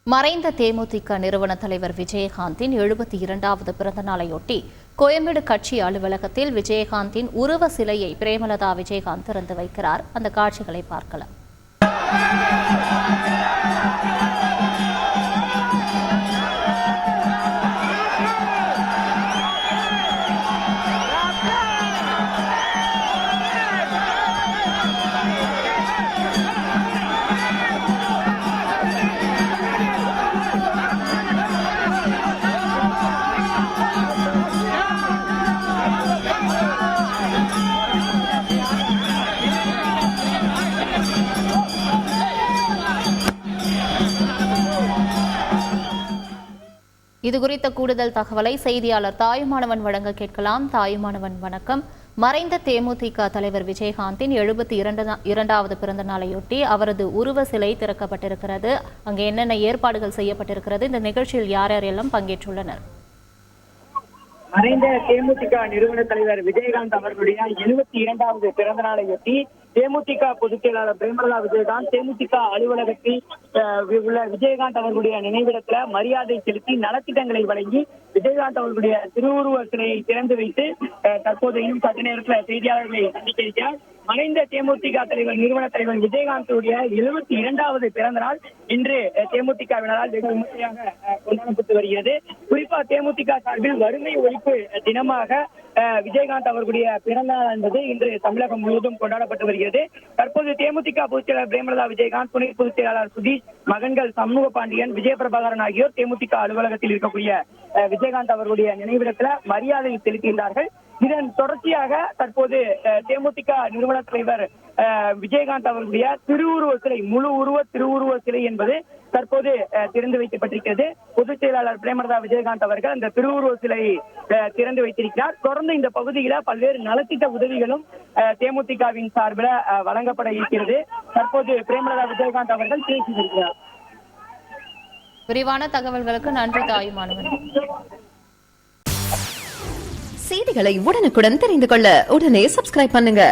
மறைந்த தேமுதிக நிறுவன தலைவர் விஜயகாந்தின் 72வது பிறந்த நாளையொட்டி கோயம்பேடு கட்சி அலுவலகத்தில் விஜயகாந்தின் உருவ சிலையை பிரேமலதா விஜயகாந்த் திறந்து வைக்கிறார். அந்த காட்சிகளை பார்க்கலாம். இதுகுறித்த கூடுதல் தகவலை செய்தியாளர் தாயுமானவன் வழங்க கேட்கலாம். தாயுமானவன், வணக்கம். மறைந்த தேமுதிக தலைவர் விஜயகாந்தின் 72வது பிறந்த நாளையொட்டி அவரது உருவ சிலை திறக்கப்பட்டிருக்கிறது. அங்கு என்னென்ன ஏற்பாடுகள் செய்யப்பட்டிருக்கிறது? இந்த நிகழ்ச்சியில் யார் யாரெல்லாம் பங்கேற்றுள்ளனர்? மறைந்த தேமுதிக நிறுவன தலைவர் விஜயகாந்த் அவர்களுடைய 72வது பிறந்த நாளையொட்டி தேமுதிக பொதுச் செயலாளர் பிரேமலதா விஜயகாந்த் தேமுதிக அலுவலகத்தில் உள்ள விஜயகாந்த் அவர்களுடைய நினைவிடத்துல மரியாதை செலுத்தி நலத்திட்டங்களை வழங்கி விஜயகாந்த் அவர்களுடைய திருவுருவ சிலையை திறந்து வைத்து தற்போது இன்னும் சற்று நேரத்தில் செய்தியாளர்களை சந்தித்திருக்கிறார். மறைந்த தேமுதிக தலைவர் நிறுவன தலைவர் விஜயகாந்துடைய 72வது பிறந்த நாள் இன்று தேமுதிகவினரால் வெகு விமர்சையாக கொண்டாடப்பட்டு வருகிறது. குறிப்பா தேமுதிக சார்பில் வறுமை ஒழிப்பு தினமாக விஜயகாந்த் அவர்களுடைய பிறந்த நாள் என்பது இன்று தமிழகம் முழுவதும் கொண்டாடப்பட்டு வருகிறது. தற்போது தேமுதிக பொதுச் செயலாளர் பிரேமலதா விஜயகாந்த், துணை பொதுச் செயலாளர் சுதீஷ், மகன்கள் சண்முக பாண்டியன், விஜயபிரபாகரன் ஆகியோர் தேமுதிக அலுவலகத்தில் இருக்கக்கூடிய விஜயகாந்த் அவர்களுடைய நினைவிடத்துல மரியாதை செலுத்தியுள்ளார்கள். இதன் தொடர்ச்சியாக தற்போது தேமுதிக நிறுவன தலைவர் விஜயகாந்த் அவர்களுடைய திருவுருவ சிலை, முழு உருவ திருவுருவ சிலை என்பது தற்போது திறந்து வைக்கப்பட்டிருக்கிறது. பொதுச் செயலாளர் பிரேமலதா விஜயகாந்த் அவர்கள் அந்த திருவுருவ சிலையை திறந்து வைத்திருக்கிறார். தொடர்ந்து இந்த பகுதியில பல்வேறு நலத்திட்ட உதவிகளும் தேமுதிகவின் சார்பில் வழங்கப்பட இருக்கிறது. தற்போது பிரேமலதா விஜயகாந்த் அவர்கள் பேசி வருகிறார். விரிவான தகவல்களுக்கு நன்றி தாயுமானவன். செய்திகளை உடனுக்குடன் தெரிந்து கொள்ள உடனே சப்ஸ்கிரைப் பண்ணுங்க.